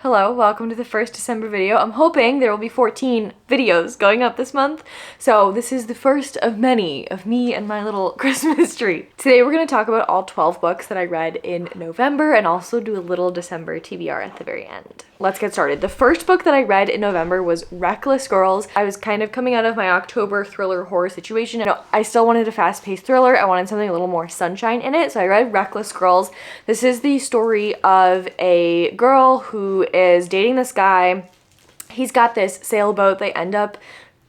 Hello, welcome to the first December video. I'm hoping there will be 14 videos going up this month. So this is the first of many of me and my little Christmas tree. Today we're going to talk about all 12 books that I read in November and also do a little December TBR at the very end. Let's get started. The first book that I read in November was Reckless Girls. I was kind of coming out of my October thriller horror situation. I still wanted a fast-paced thriller. I wanted something a little more sunshine in it, so I read Reckless Girls. This is the story of a girl who is dating this guy. He's got this sailboat. They end up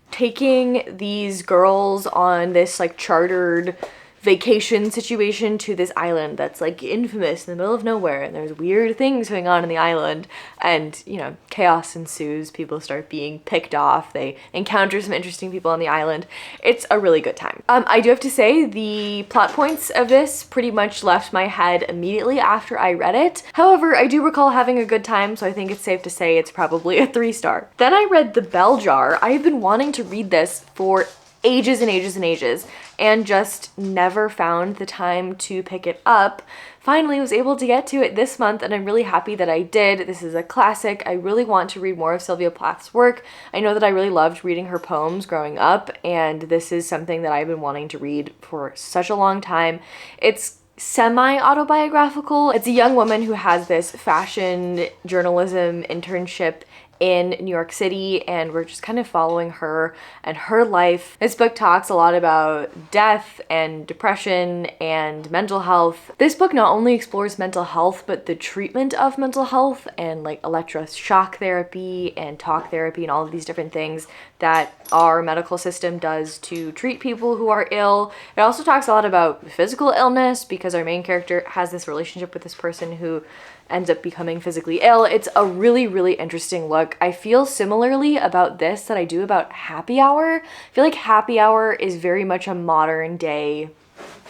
taking these girls on this like chartered vacation situation to this island that's like infamous in the middle of nowhere, and there's weird things going on in the island, and chaos ensues. People start being picked off. They encounter some interesting people on the island. It's a really good time. I do have to say the plot points of this pretty much left my head immediately after I read it. However, I do recall having a good time, so I think it's safe to say it's probably a 3-star. Then I read The Bell Jar. I have been wanting to read this for ages and ages and ages and just never found the time to pick it up. Finally was able to get to it this month, and I'm really happy that I did. This is a classic. I really want to read more of Sylvia Plath's work. I know that I really loved reading her poems growing up, and this is something that I've been wanting to read for such a long time. It's semi-autobiographical. It's a young woman who has this fashion journalism internship in New York City, and we're just kind of following her and her life. This book talks a lot about death and depression and mental health. This book not only explores mental health, but the treatment of mental health and like electroshock therapy and talk therapy and all of these different things that our medical system does to treat people who are ill. It also talks a lot about physical illness because our main character has this relationship with this person who ends up becoming physically ill. It's a really, really interesting look. I feel similarly about this that I do about Happy Hour. I feel like Happy Hour is very much a modern day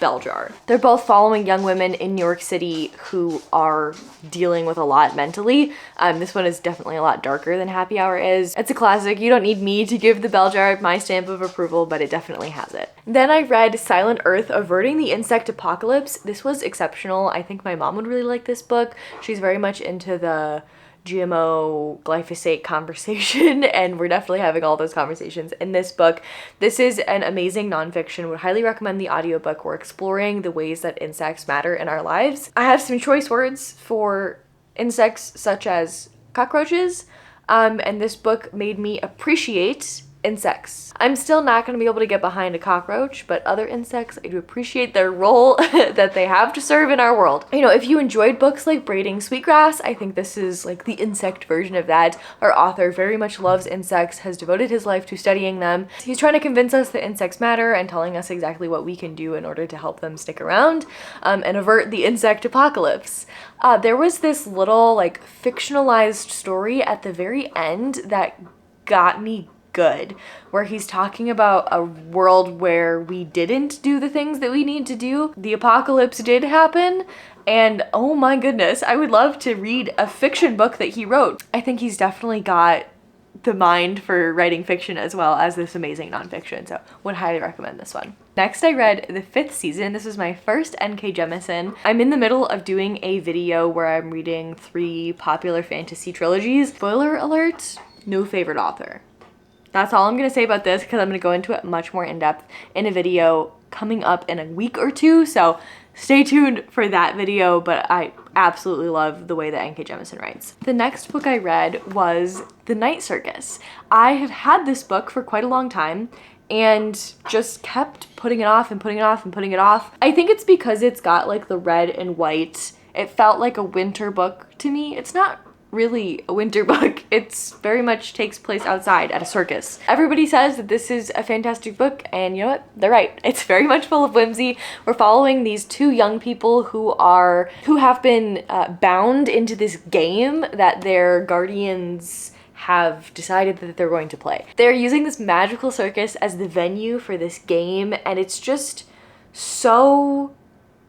Bell Jar. They're both following young women in New York City who are dealing with a lot mentally. This one is definitely a lot darker than Happy Hour is. It's a classic. You don't need me to give The Bell Jar my stamp of approval, but it definitely has it. Then I read Silent Earth: Averting the Insect Apocalypse. This was exceptional. I think my mom would really like this book. She's very much into the GMO glyphosate conversation, and we're definitely having all those conversations in this book. This is an amazing nonfiction. Would highly recommend the audiobook. We're exploring the ways that insects matter in our lives. I have some choice words for insects such as cockroaches, and this book made me appreciate insects. I'm still not going to be able to get behind a cockroach, but other insects, I do appreciate their role that they have to serve in our world. If you enjoyed books like Braiding Sweetgrass, I think this is like the insect version of that. Our author very much loves insects, has devoted his life to studying them. He's trying to convince us that insects matter and telling us exactly what we can do in order to help them stick around and avert the insect apocalypse. There was this little like fictionalized story at the very end that got me good, where he's talking about a world where we didn't do the things that we need to do. The apocalypse did happen, and oh my goodness, I would love to read a fiction book that he wrote. I think he's definitely got the mind for writing fiction as well as this amazing nonfiction, so would highly recommend this one. Next, I read The Fifth Season. This is my first N.K. Jemisin. I'm in the middle of doing a video where I'm reading 3 popular fantasy trilogies. Spoiler alert, no favorite author. That's all I'm going to say about this because I'm going to go into it much more in depth in a video coming up in a week or two, so stay tuned for that video, but I absolutely love the way that N.K. Jemisin writes. The next book I read was The Night Circus. I have had this book for quite a long time and just kept putting it off and putting it off and putting it off. I think it's because it's got like the red and white. It felt like a winter book to me. It's not really a winter book. It's very much takes place outside at a circus. Everybody says that this is a fantastic book, and you know what? They're right. It's very much full of whimsy. We're following these 2 young people who have been bound into this game that their guardians have decided that they're going to play. They're using this magical circus as the venue for this game, and it's just so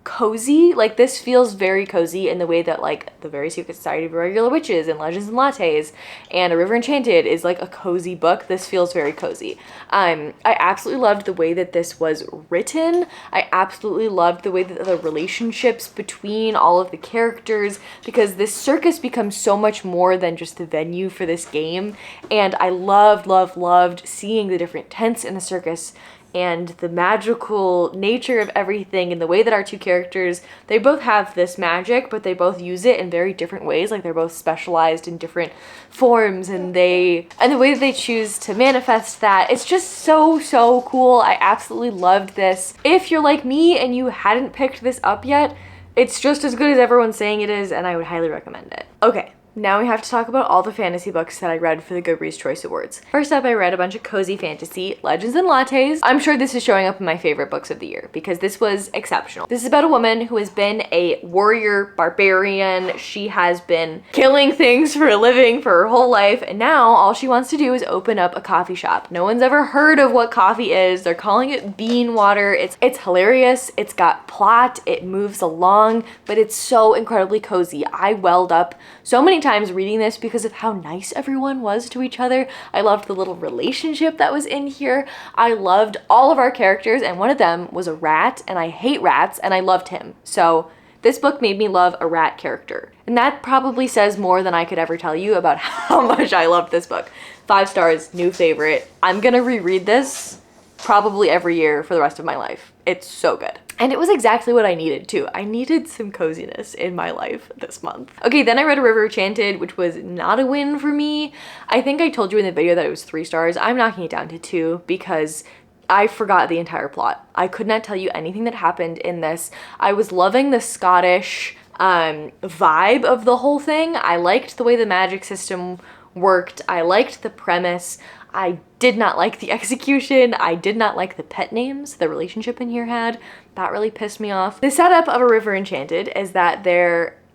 cozy. Like, this feels very cozy in the way that like The Very Secret Society of Irregular Witches and Legends and Lattes and A River Enchanted is like a cozy book. This feels very cozy. I absolutely loved the way that this was written. I absolutely loved the way that the relationships between all of the characters, because this circus becomes so much more than just the venue for this game. And I loved seeing the different tents in the circus and the magical nature of everything, and the way that our two characters, they both have this magic, but they both use it in very different ways. Like, they're both specialized in different forms, and the way that they choose to manifest that, it's just so cool. I absolutely loved this. If you're like me and you hadn't picked this up yet, it's just as good as everyone's saying it is, and I would highly recommend it. Okay. Now we have to talk about all the fantasy books that I read for the Goodreads Choice Awards. First up, I read a bunch of cozy fantasy, Legends and Lattes. I'm sure this is showing up in my favorite books of the year because this was exceptional. This is about a woman who has been a warrior barbarian. She has been killing things for a living for her whole life, and now all she wants to do is open up a coffee shop. No one's ever heard of what coffee is. They're calling it bean water. It's hilarious. It's got plot. It moves along, but it's so incredibly cozy. I welled up so many times reading this because of how nice everyone was to each other. I loved the little relationship that was in here. I loved all of our characters, and one of them was a rat, and I hate rats, and I loved him. So this book made me love a rat character. And that probably says more than I could ever tell you about how much I loved this book. 5 stars, new favorite. I'm gonna reread this probably every year for the rest of my life. It's so good. And it was exactly what I needed too. I needed some coziness in my life this month. Okay, then I read A River Enchanted, which was not a win for me. I think I told you in the video that it was 3 stars. I'm knocking it down to 2 because I forgot the entire plot. I could not tell you anything that happened in this. I was loving the Scottish vibe of the whole thing. I liked the way the magic system worked. I liked the premise. I did not like the execution. I did not like the pet names the relationship in here had. That really pissed me off. The setup of A River Enchanted is that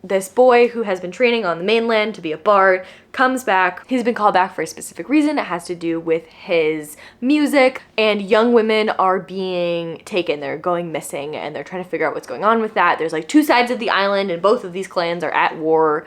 this boy who has been training on the mainland to be a bard comes back. He's been called back for a specific reason. It has to do with his music, and young women are being taken. They're going missing, and they're trying to figure out what's going on with that. There's like 2 sides of the island, and both of these clans are at war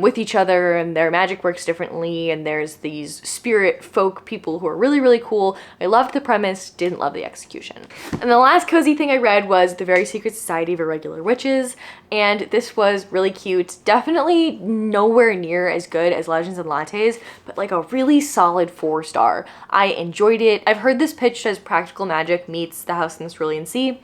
with each other, and their magic works differently, and there's these spirit folk people who are really cool. I loved the premise, didn't love the execution. And the last cozy thing I read was The Very Secret Society of Irregular Witches, and this was really cute. Definitely nowhere near as good as Legends and Lattes, but like a really solid 4 star. I enjoyed it. I've heard this pitched as Practical Magic meets The House in the Cerulean Sea.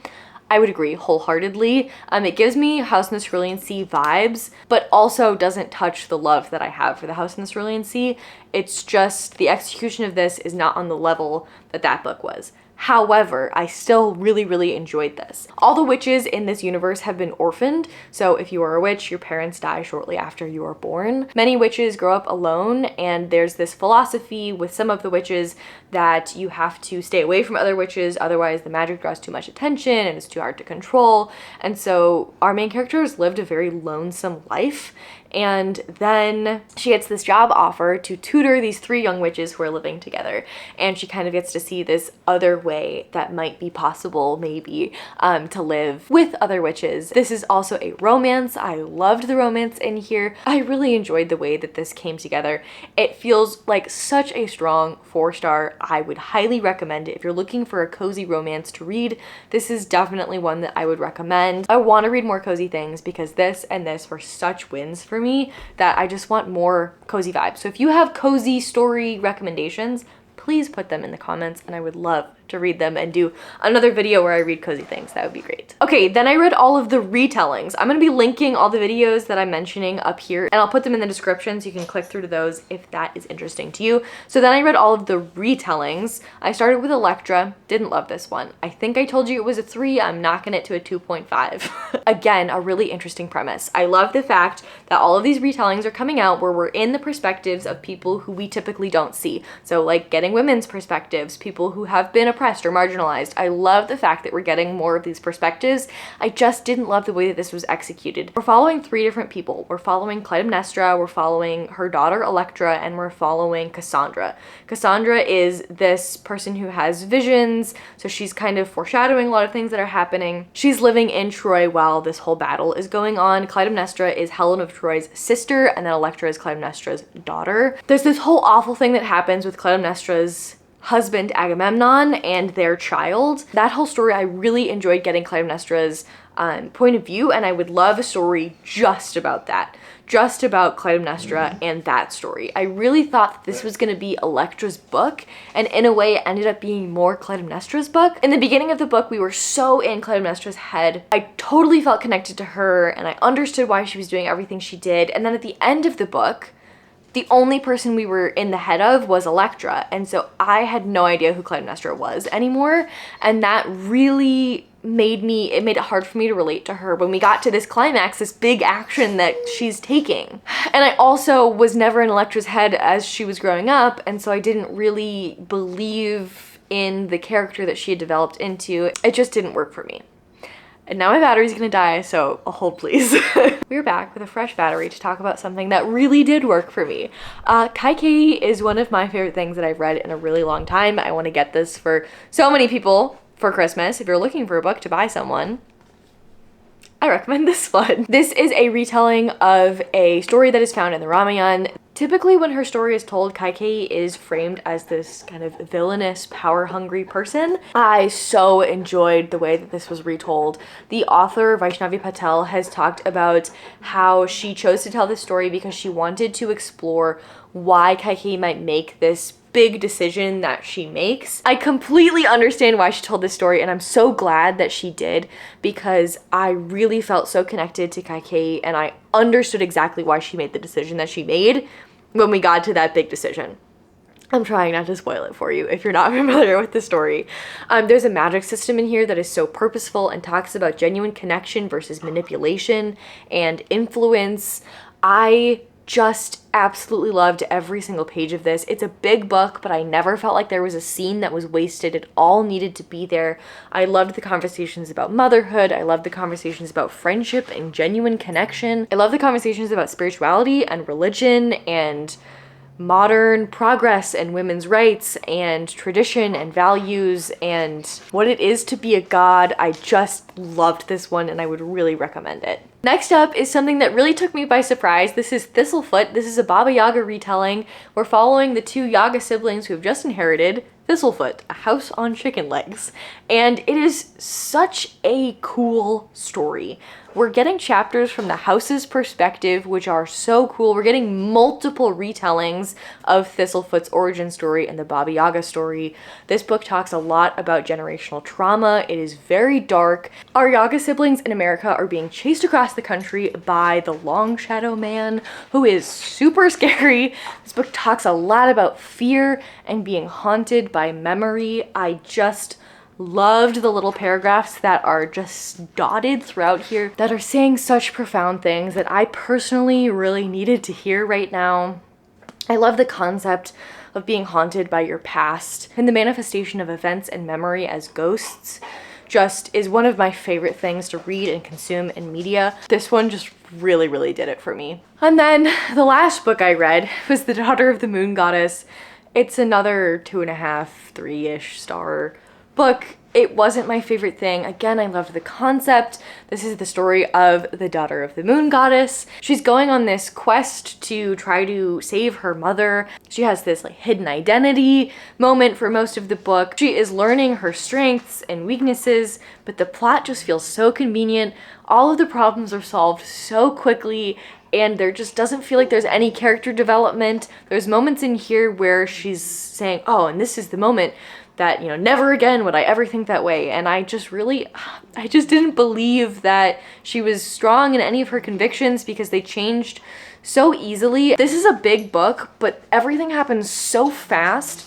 I would agree wholeheartedly. It gives me House in the Cerulean Sea vibes, but also doesn't touch the love that I have for The House in the Cerulean Sea. It's just the execution of this is not on the level that that book was. However, I still really enjoyed this. All the witches in this universe have been orphaned, so if you are a witch, your parents die shortly after you are born. Many witches grow up alone, and there's this philosophy with some of the witches that you have to stay away from other witches, otherwise the magic draws too much attention and it's too hard to control. And so our main characters lived a very lonesome life, and then she gets this job offer to tutor these 3 young witches who are living together, and she kind of gets to see this other way that might be possible, maybe, to live with other witches. This is also a romance. I loved the romance in here. I really enjoyed the way that this came together. It feels like such a strong 4 star. I would highly recommend it. If you're looking for a cozy romance to read, this is definitely one that I would recommend. I want to read more cozy things because this and this were such wins for me that I just want more cozy vibes. So if you have cozy story recommendations, please put them in the comments, and I would love to read them and do another video where I read cozy things. That would be great. Okay, then I read all of the retellings. I'm gonna be linking all the videos that I'm mentioning up here, and I'll put them in the description so you can click through to those if that is interesting to you. So then I read all of the retellings. I started with Electra, didn't love this one. I think I told you it was a 3, I'm knocking it to a 2.5. Again, a really interesting premise. I love the fact that all of these retellings are coming out where we're in the perspectives of people who we typically don't see. So like getting women's perspectives, people who have been oppressed oppressed or marginalized. I love the fact that we're getting more of these perspectives. I just didn't love the way that this was executed. We're following 3 different people. We're following Clytemnestra, we're following her daughter Electra, and we're following Cassandra. Cassandra is this person who has visions, so she's kind of foreshadowing a lot of things that are happening. She's living in Troy while this whole battle is going on. Clytemnestra is Helen of Troy's sister, and then Electra is Clytemnestra's daughter. There's this whole awful thing that happens with Clytemnestra's husband Agamemnon and their child. That whole story, I really enjoyed getting Clytemnestra's point of view, and I would love a story just about that. Just about Clytemnestra and that story. I really thought that this was going to be Electra's book, and in a way it ended up being more Clytemnestra's book. In the beginning of the book, we were so in Clytemnestra's head. I totally felt connected to her, and I understood why she was doing everything she did. And then at the end of the book, the only person we were in the head of was Electra, and so I had no idea who Clytemnestra was anymore, and that really made it hard for me to relate to her when we got to this climax, this big action that she's taking. And I also was never in Electra's head as she was growing up, and so I didn't really believe in the character that she had developed into. It just didn't work for me. And now my battery's gonna die, so a hold please. We're back with a fresh battery to talk about something that really did work for me. Kaikeyi is one of my favorite things that I've read in a really long time. I want to get this for so many people for Christmas. If you're looking for a book to buy someone, I recommend this one. This is a retelling of a story that is found in the Ramayana. Typically when her story is told, Kaikeyi is framed as this kind of villainous, power-hungry person. I so enjoyed the way that this was retold. The author, Vaishnavi Patel, has talked about how she chose to tell this story because she wanted to explore why Kaikeyi might make this big decision that she makes. I completely understand why she told this story, and I'm so glad that she did, because I really felt so connected to Kaikeyi, and I understood exactly why she made the decision that she made when we got to that big decision. I'm trying not to spoil it for you if you're not familiar with the story. There's a magic system in here that is so purposeful and talks about genuine connection versus manipulation and influence. I just absolutely loved every single page of this. It's a big book, but I never felt like there was a scene that was wasted. It all needed to be there. I loved the conversations about motherhood. I loved the conversations about friendship and genuine connection. I love the conversations about spirituality and religion and modern progress and women's rights and tradition and values and what it is to be a god. I just loved this one, and I would really recommend it. Next up is something that really took me by surprise. This is Thistlefoot. This is a Baba Yaga retelling. We're following the 2 Yaga siblings who have just inherited Thistlefoot, a house on chicken legs. And it is such a cool story. We're getting chapters from the house's perspective, which are so cool. We're getting multiple retellings of Thistlefoot's origin story and the Baba Yaga story. This book talks a lot about generational trauma. It is very dark. Our Yaga siblings in America are being chased across the country by the Long Shadow Man, who is super scary. This book talks a lot about fear and being haunted by memory. I just loved the little paragraphs that are just dotted throughout here that are saying such profound things that I personally really needed to hear right now. I love the concept of being haunted by your past, and the manifestation of events and memory as ghosts just is one of my favorite things to read and consume in media. This one just really did it for me. And then the last book I read was The Daughter of the Moon Goddess. It's another 2.5, 3-ish star book. It wasn't my favorite thing. Again, I loved the concept. This is the story of the daughter of the moon goddess. She's going on this quest to try to save her mother. She has this like hidden identity moment for most of the book. She is learning her strengths and weaknesses, but the plot just feels so convenient. All of the problems are solved so quickly, and there just doesn't feel like there's any character development. There's moments in here where she's saying, oh, and this is the moment that, you know, never again would I ever think that way. And I just didn't believe that she was strong in any of her convictions because they changed so easily. This is a big book, but everything happens so fast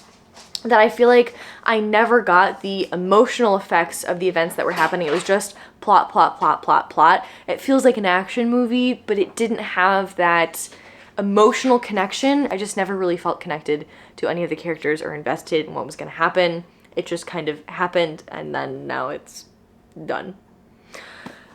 that I feel like I never got the emotional effects of the events that were happening. It was just plot, plot, plot, plot, plot. It feels like an action movie, but it didn't have that emotional connection. I just never really felt connected to any of the characters or invested in what was going to happen. It just kind of happened, and then now it's done.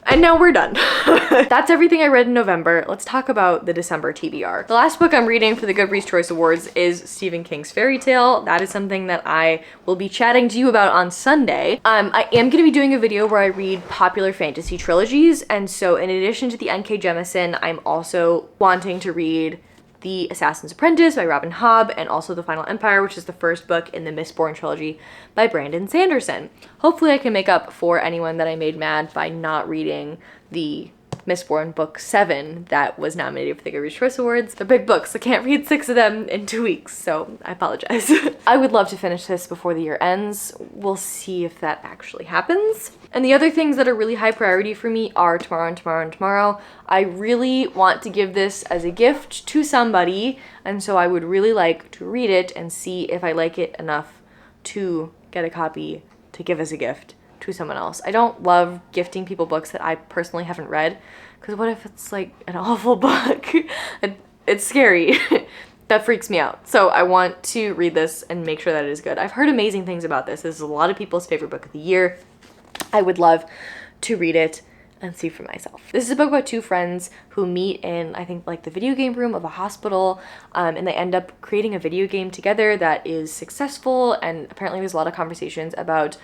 And now we're done. That's everything I read in November. Let's talk about the December TBR. The last book I'm reading for the Goodreads Choice Awards is Stephen King's Fairy Tale. That is something that I will be chatting to you about on Sunday. I am going to be doing a video where I read popular fantasy trilogies, and so in addition to the N.K. Jemisin, I'm also wanting to read The Assassin's Apprentice by Robin Hobb, and also The Final Empire, which is the first book in the Mistborn trilogy by Brandon Sanderson. Hopefully I can make up for anyone that I made mad by not reading the Mistborn book 7 that was nominated for the Goodreads Choice Awards. They're big books. I can't read 6 of them in 2 weeks, so I apologize. I would love to finish this before the year ends. We'll see if that actually happens. And the other things that are really high priority for me are tomorrow and tomorrow and tomorrow. I really want to give this as a gift to somebody, and so I would really like to read it and see if I like it enough to get a copy to give as a gift to someone else. I don't love gifting people books that I personally haven't read, because what if it's like an awful book? It's scary. That freaks me out. So I want to read this and make sure that it is good. I've heard amazing things about this. This is a lot of people's favorite book of the year. I would love to read it and see for myself. This is a book about two friends who meet in, I think, like the video game room of a hospital, and they end up creating a video game together that is successful, and apparently there's a lot of conversations about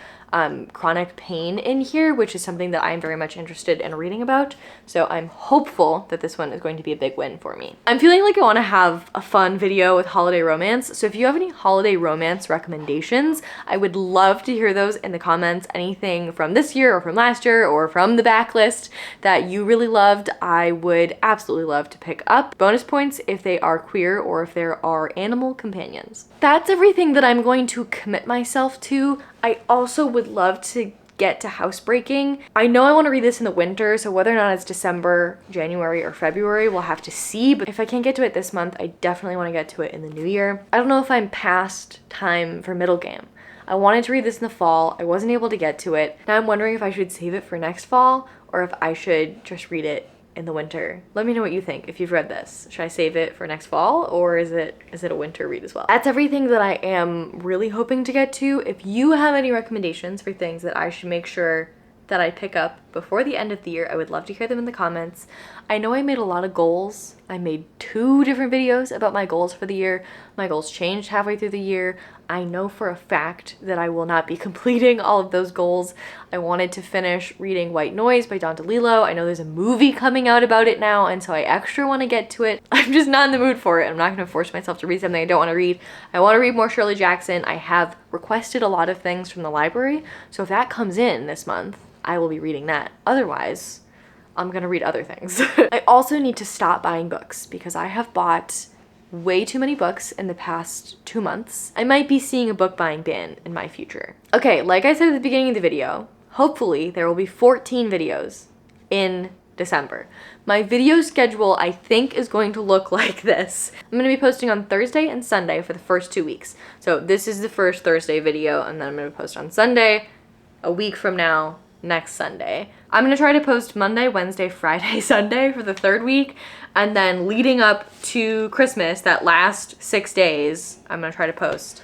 chronic pain in here, which is something that I'm very much interested in reading about, so I'm hopeful that this one is going to be a big win for me. I'm feeling like I want to have a fun video with holiday romance, so if you have any holiday romance recommendations, I would love to hear those in the comments. Anything from this year or from last year or from the backlist that you really loved, I would absolutely love to pick up. Bonus points if they are queer or if there are animal companions. That's everything that I'm going to commit myself to. I also would love to get to housebreaking. I know I want to read this in the winter, so whether or not it's December, January, or February, we'll have to see. But if I can't get to it this month, I definitely want to get to it in the new year. I don't know if I'm past time for middle game. I wanted to read this in the fall. I wasn't able to get to it. Now I'm wondering if I should save it for next fall or if I should just read it in the winter. Let me know what you think if you've read this. Should I save it for next fall, or is it a winter read as well? That's everything that I am really hoping to get to. If you have any recommendations for things that I should make sure that I pick up before the end of the year, I would love to hear them in the comments. I know I made a lot of goals. I made 2 different videos about my goals for the year. My goals changed halfway through the year. I know for a fact that I will not be completing all of those goals. I wanted to finish reading White Noise by Don DeLillo. I know there's a movie coming out about it now, and so I extra want to get to it. I'm just not in the mood for it. I'm not going to force myself to read something I don't want to read. I want to read more Shirley Jackson. I have requested a lot of things from the library, so if that comes in this month, I will be reading that. Otherwise, I'm gonna read other things. I also need to stop buying books because I have bought way too many books in the past 2 months. I might be seeing a book buying ban in my future. Okay, like I said at the beginning of the video, hopefully there will be 14 videos in December. My video schedule, I think, is going to look like this. I'm gonna be posting on Thursday and Sunday for the first 2 weeks. So this is the first Thursday video, and then I'm gonna post on Sunday, a week from now, next Sunday. I'm gonna try to post Monday, Wednesday, Friday, Sunday for the 3rd week, and then leading up to Christmas, that last 6 days, I'm gonna try to post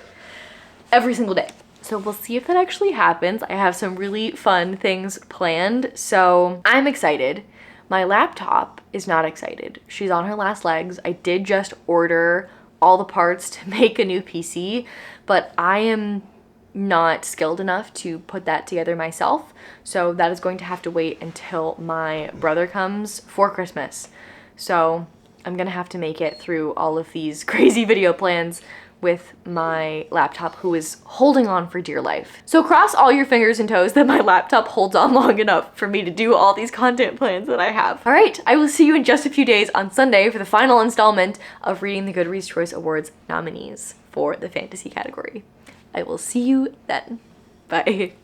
every single day. So we'll see if that actually happens. I have some really fun things planned, so I'm excited. My laptop is not excited. She's on her last legs. I did just order all the parts to make a new PC, but I am not skilled enough to put that together myself, so that is going to have to wait until my brother comes for Christmas. So I'm gonna have to make it through all of these crazy video plans with my laptop, who is holding on for dear life. So cross all your fingers and toes that my laptop holds on long enough for me to do all these content plans that I have. All right, I will see you in just a few days on Sunday for the final installment of reading the Goodreads Choice Awards nominees for the fantasy category. I will see you then. Bye.